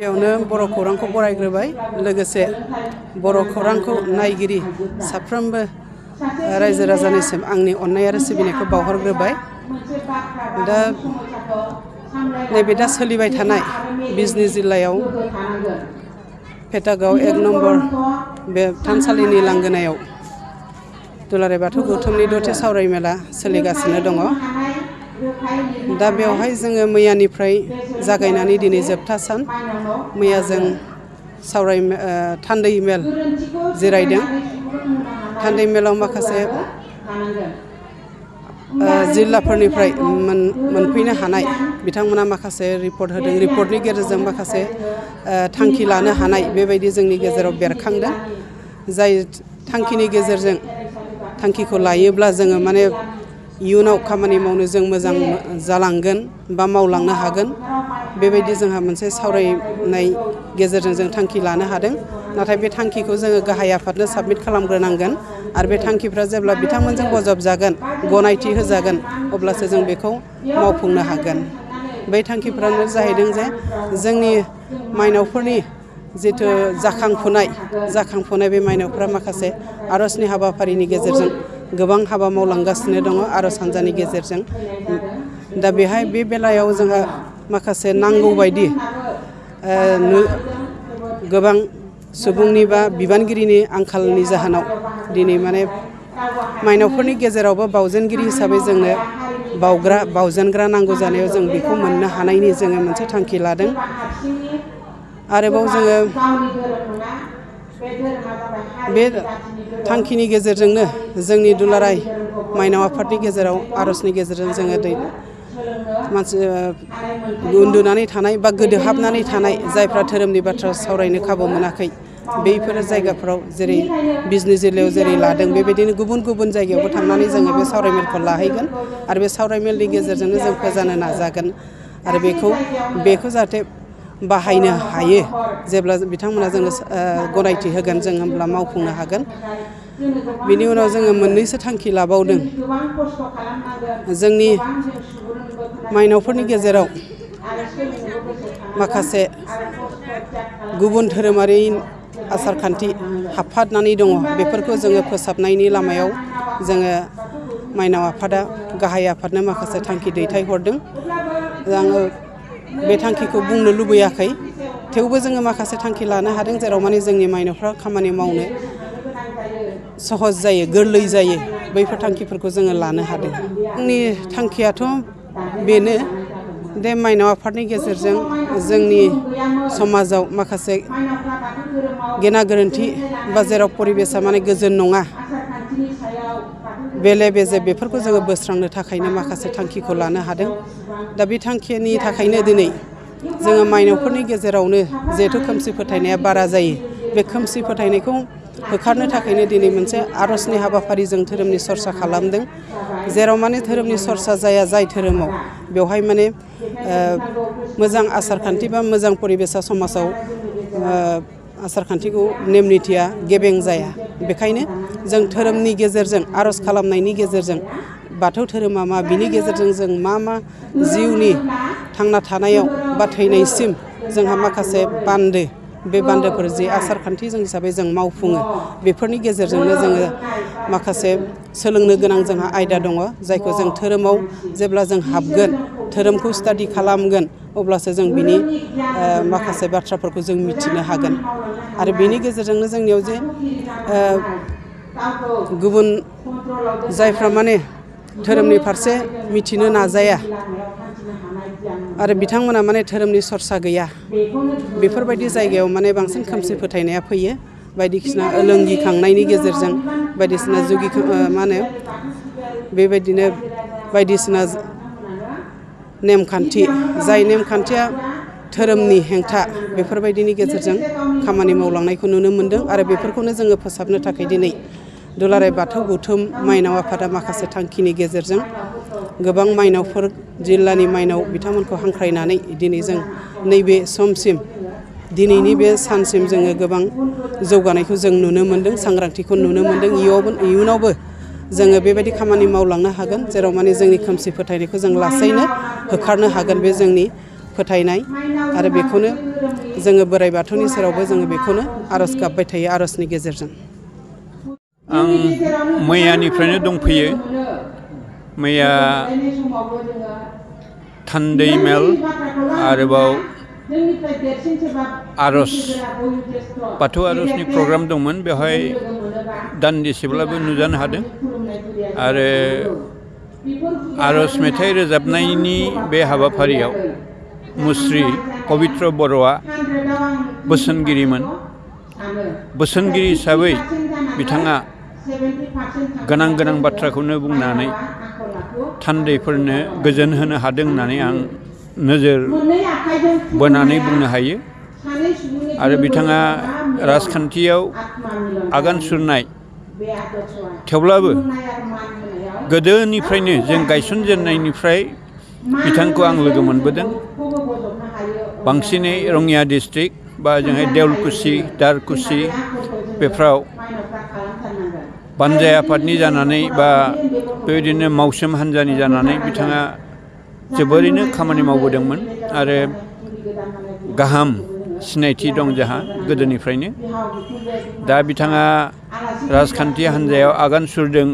बेयावनो बर' खौरांखौ बरायग्रोबाय लोगोसे बर' खौरांखौ नायगिरि साफ्रोमबो रायजो राजानिसिम आंनि अननाय आरो सिबिनायखौ बावहरग्रोबाय। दा नैबे दा सोलिबाय थानाय बिजनी जिल्लायाव पेटागाव 1 नम्बर बे थानसालिनि लांगोनायाव दुलाराय बाथौ गौथुमनि दथि सावरायमेला सोलिगासिनो दङ। दा बेवहाय जोङो मैयानिफ्राय जागायनानै दिनै जोबथा सान। मैया जों थान्दै मेल जिरायदों। थान्दै मेलाव माखासे जिल्लाफोरनिफ्राय मोनफैनो हानाय बिथांमोना माखासे रिपर्ट होदों। रिपर्टनि गेजेरजों माखासे थांखि लानो हानाय बेबायदि जोंनि गेजेराव बेरखांदों। जाय थांखिनि गेजेरजों थांखिखौ लायोब्ला जोङो माने इयुनाव खामानि मावनो जों मोजां जालांगोन बा मावलांनो हागोन। बेबायदि जोंहा मोनसे सावरायनाय गेजेरजों जों थांखि लानो हादों। नाथाय बे थांखिखौ जोङो गाहाय आफादनो साबमिट खालामग्रोनांगोन आरो बे थांखिफ्रा जेब्ला बिथांमोनजों बजबजागोन, गनायथि होजागोन, अब्लासो जों बेखौ मावफुंनो हागोन। बै थांखिफ्रानो जाहैदों जे जोंनि मायनावफोरनि जिथु जाखांफुनाय बे मायनावफ्रा माखासे आर'जनि हाबाफारिनि गेजेरजों गोबां हाबा मावलांगासिनो दङ आर'ज हान्जानि गेजेरजों। दा बेहाय बे बेलायाव जोंहा माखासे नांगौ बायदि गोबां सुबुंनि बा बिबानगिरिनि आंखालनि जाहोनाव दिनै माने मायनावफोरनि गेजेरावबो बावजेनगिरि हिसाबै जोंनो बावजेनग्रा नांगौ जानायाव जों बेखौ मोननो हानायनि जोङो मोनसे थांखि लादों। आरोबाव जोङो बे थांखिनि गेजेरजोंनो जोंनि दुलाराय मायनाव आफादनि गेजेराव आर'जनि गेजेरजों जोङो उन्दुनानै थानाय बा गोदोहाबनानै थानाय जायफ्रा धोरोमनि बाथ्रा सावरायनो खाबु मोनाखै, बैफोर जायगाफ्राव जेरै बिजनी जिल्लायाव जेरै लादों बेबायदिनो गुबुन गुबुन जायगायावबो थांनानै जोङो बे सावरायमेलखौ लाहैगोन आरो बे सावरायमेलनि गेजेरजोंनो जों फोजानो नाजागोन आरो बेखौ जाहाथे बाहायनो हायो। जेब्ला बिथांमोना जोङो गनायथि होगोन जों होमब्ला मावफुंनो हागोन। बिनि उनाव जोङो मोननैसो थांखि लाबावदों। जोंनि मायनावफोरनि गेजेराव माखासे गुबुन धोरोमारि आसारखान्थि हाबफानानै दङ। बेफोरखौ जोङो फोसाबनायनि लामायाव जोङो मायनाव आफादा गाहाय आफादनो माखासे थांखि दैथायहरदों। आङो बे थांखिखौ बुंनो लुबैयाखै, थेवबो जोङो माखासे थांखि लानो हादों जेराव माने जोंनि मायनावफ्रा खामानि मावनो सहज जायो, गोरलै जायो। बैफोर थांखिफोरखौ जोङो लानो हादों। आंनि थांखियाथ' बेनो दे मायनाव आफादनि गेजेरजों जोंनि समाजाव माखासे गेना गोरोन्थि बा जेराव परिबेसा माने गोजोन नङा, बेले बेजे, बेफोरखौ जोङो बोस्रांनो थाखायनो माखासे थांखिखौ लानो हादों। दा बे थांखिनि थाखायनो दिनै जोङो मायनावफोरनि गेजेरावनो जिहेथु खोमसि फोथायनाया बारा जायो, बे खोमसि फोथायनायखौ होखारनो थाखायनो दिनै मोनसे आर'जनि हाबाफारि जों धोरोमनि सरसा खालामदों। जेराव माने धोरोमनि सरसा जाया जाय धोरोमाव, बेवहाय माने मोजां आसारखान्थि बा मोजां परिबेसा समाजाव आसारखान्थिखौ नेम निथिया गेबें जाया। बेखायनो जों धोरोमनि गेजेरजों आर'ज खालामनायनि गेजेरजों बाथौ धोरोमा मा, बिनि गेजेरजों जों मा जिउनि थांना थानायाव बा थैनायसिम जोंहा माखासे बे बान्दोफोर जि आसारखान्थि हिसाबै जों मावफुङो, बेफोरनि गेजेरजोंनो जोङो माखासे सोलोंनो गोनां जोंहा आयदा दङ। जायखौ जों धोरोमाव जेब्ला जों हाबगोन, धोरोमखौ स्टाडि खालामगोन, अब्लासो जों बिनि माखासे बाथ्राफोरखौ जों मिथिनो हागोन। आरो बेनि गेजेरजोंनो जोंनियाव जे गुबुन जायफ्रा माने धोरोमनि फारसे मिथिनो नाजाया आरो बिथांमोना माने धोरोमनि सरसा गैया, बेफोरबायदि जायगायाव माने बांसिन खोमसि फोथायनाया फैयो। बायदिसिना ओलोंगिखांनायनि गेजेरजों बायदिसिना बेबायदिनो बायदिसिना नेमखान्थि, जाय नेमखान्थिया धोरोमनि हेंथा, बेफोरबायदिनि गेजेरजों खामानि मावलांनायखौ नुनो मोन्दों। आरो बेफोरखौनो जोङो फोसाबनो थाखाय दिनै दुलाराय बाथौ गौथुम मायनाव आफादा माखासे थांखिनि गेजेरजों गोबां मायनावफोर, जिल्लानि मायनाव बिथांमोनखौ हांख्रायनानै दिनै जों नैबे समसिम, दिनैनि बे सानसिम जोङो गोबां जौगानायखौ जों नुनो मोन्दों, सांग्रांथिखौ नुनो मोन्दों। इयुनावबो जोङो बेबायदि खामानि मावलांनो हागोन जेराव माने जोंनि खोमसि फोथायनायखौ जों लासैनो होखारनो हागोन। बे जोंनि फोथायनाय आरो बेखौनो जोङो बोराइ बाथौनि सेरावबो जोङो बेखौनो आर'ज गाबबाय थायो आर'जनि गेजेरजों। आं मैयानिफ्रायनो दंफैयो। मैया थान्दै मेल आरोबाव आर'ज बाथौ आर'जनि प्रग्राम दंमोन, बेवहाय दान्दिसेब्लाबो नुजानो हादों आरो आर'ज मेथाइ रोजाबनायनि बे हाबाफारियाव मुस्रि पबित्र बर'आ बोसोनगिरिमोन। बोसोनगिरि हिसाबै बिथाङा गोनां गोनां बाथ्राखौनो बुंनानै थान्दैफोरनो गोजोन होनो हादों होननानै आं नोजोर बोनानै बुंनो हायो। आरो बिथाङा राजखान्थियाव आगान सुरनाय, थेवब्लाबो गोदोनिफ्रायनो जों गायसनजेननायनिफ्राय बिथांखौ आं लोगो मोनबोदों। बांसिनै रङिया डिस्ट्रिक्ट बा जोंहाय देवलकुसि, दारकुसि बेफ्राव बानजाय आफादनि जानानै बा बेबायदिनो मावसोम हान्जानि जानानै बिथाङा जोबोरैनो खामानि मावबोदोंमोन आरो गाहाम सिनायथि दं जोंहा गोदोनिफ्रायनो। दा बिथाङा राजखान्थि हान्जायाव आगान सुरदों,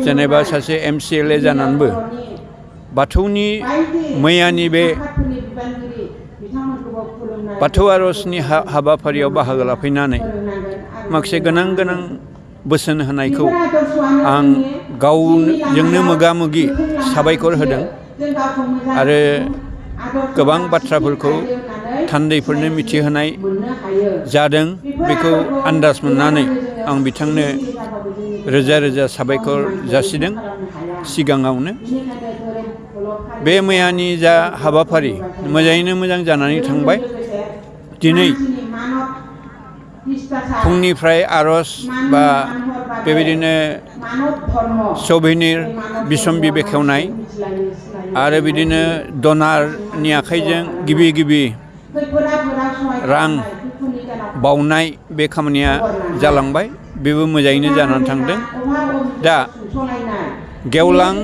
जेनेबा सासे MCLA जानानैबो बाथौनि मैयानि बे बाथौ आर'जनि हाबाफारियाव बाहागो लाफैनानै माखासे गोनां गोनां बोसोन होनायखौ आं गावजोंनो मोगा मोगि साबायखर होदों आरो गोबां बाथ्राफोरखौ थान्दैफोरनो मिथिहोनाय जादों। बेखौ आन्दाज मोननानै आं बिथांनो रोजा रोजा साबायखर जासिदों सिगाङावनो। बे मैयानि जा हाबाफारि मोजाङैनो मोजां जानानै थांबाय। दिनै फुंनिफ्राय आर'ज बा बेबायदिनो सौभेनिर बिसम्बि बेखेवनाय आरो बिदिनो डनारनि आखाइजों गिबि गिबि रां बावनाय बे खामानिया जालांबाय। बेबो मोजाङैनो जानानै थांदों। दा गेवलां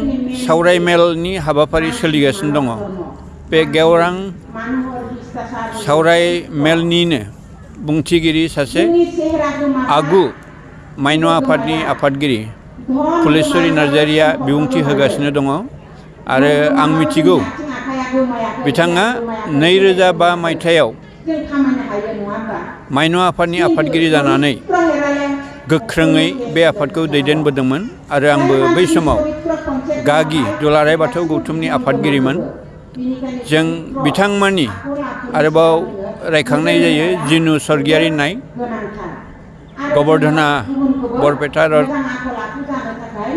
सावराय मेलनि हाबाफारि सोलिगासिनो दङ। बे गेवरां सावराय मेलनिनो बुंथिगिरि सासे आगु माइन' आफादनि आफादगिरि फुलेस्वरि नार्जारिया बिबुंथि होगासिनो दङ आरो आं मिथिगौ बिथाङा 2005 मायथाइयाव माइन' आफादनि आफादगिरि जानानै गोख्रोङै बे आफादखौ दैदेनबोदोंमोन आरो आंबो बै समाव गागि दुलाराय बाथौ गौथुमनि आफादगिरिमोन। जों बिथांमोननि आरोबाव रायखांनाय जायो जिनु स्वर्गियारि नाय, गबर्धना बरपेटा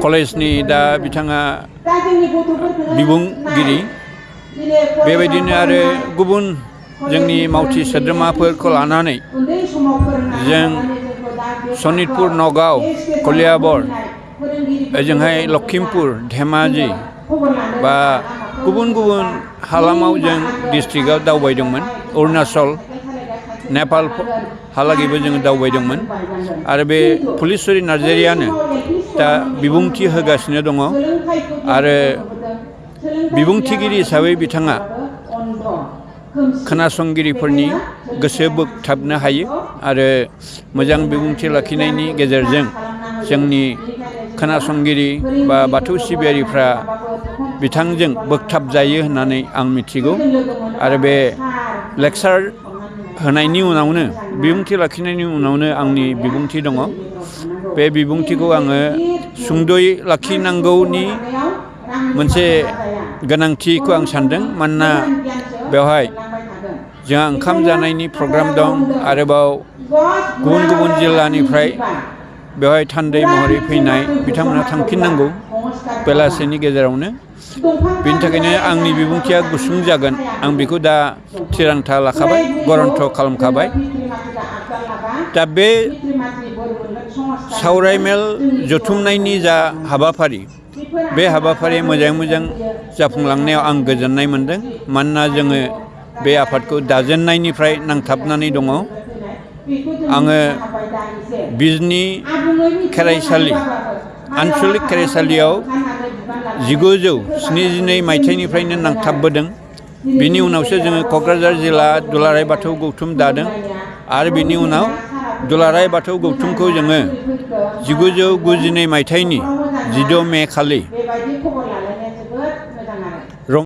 कलेजनि दा बिथाङा बिबुंगिरि। बेबायदिनो आरो गुबुन जोंनि मावथि सोद्रोमाफोरखौ लानानै जों सनितपुर, नगाव, कलियाबर, ओजोंहाय लखिमपुर, धेमाजि बा गुबुन गुबुन हालामाव जों डिस्ट्रिक्टआव दावबायदोंमोन। अरुणाचल, नेपाल हालागैबो जोङो दावबायदोंमोन आरो बे फुलेस्वरि नार्जारियानो दा बिबुंथि होगासिनो दङ आरो बिबुंथिगिरि हिसाबै बिथाङा खोनासंगिरिफोरनि गोसो बोगथाबनो हायो आरो मोजां बिबुंथि लाखिनायनि गेजेरजों जोंनि खोनासंगिरि बा बाथौ सिबियारिफ्रा बिथांजों बोगथाब जायो होननानै आं मिथिगौ। आरो बे लेक्सार होनायनि उनावनो, बिबुंथि लाखिनायनि उनावनो आंनि बिबुंथि दङ। बे बिबुंथिखौ आङो सुंद'यै लाखिनांगौनि मोनसे गोनांथिखौ आं सानदों। मानोना बेवहाय जोंहा ओंखाम जानायनि प्रग्राम दं, आरोबाव गुबुन गुबुन जिल्लानिफ्राय बेवहाय थान्दै महरै फैनाय बिथांमोनहा थांफिननांगौ बेलासेनि गेजेरावनो। बेनि थाखायनो आंनि बिबुंथिया गुसुं जागोन। आं बेखौ दा थिरांथा लाखाबाय, गरन्थ खालामखाबाय। दा बे सावरायमेल जथुमनायनि जा हाबाफारि, बे हाबाफारिया मोजाङै मोजां जाफुंलांनायाव आं गोजोननाय मोनदों। मानोना जोङो बे आफादखौ दाजेननायनिफ्राय नांथाबनानै दङ। आङो बिजनि खेराइसालि, आन्सलिक खेराइसालियाव 1972 मायथाइनिफ्रायनो नांथाबबोदों बिनि उनावसो जोङो क'क्राझार जिल्ला दुलाराय बाथौ गौथुम दादों आरो बिनि उनाव दुलाराय बाथौ गौथुमखौ जोङो 1992 मायथाइनि 16 मे खालि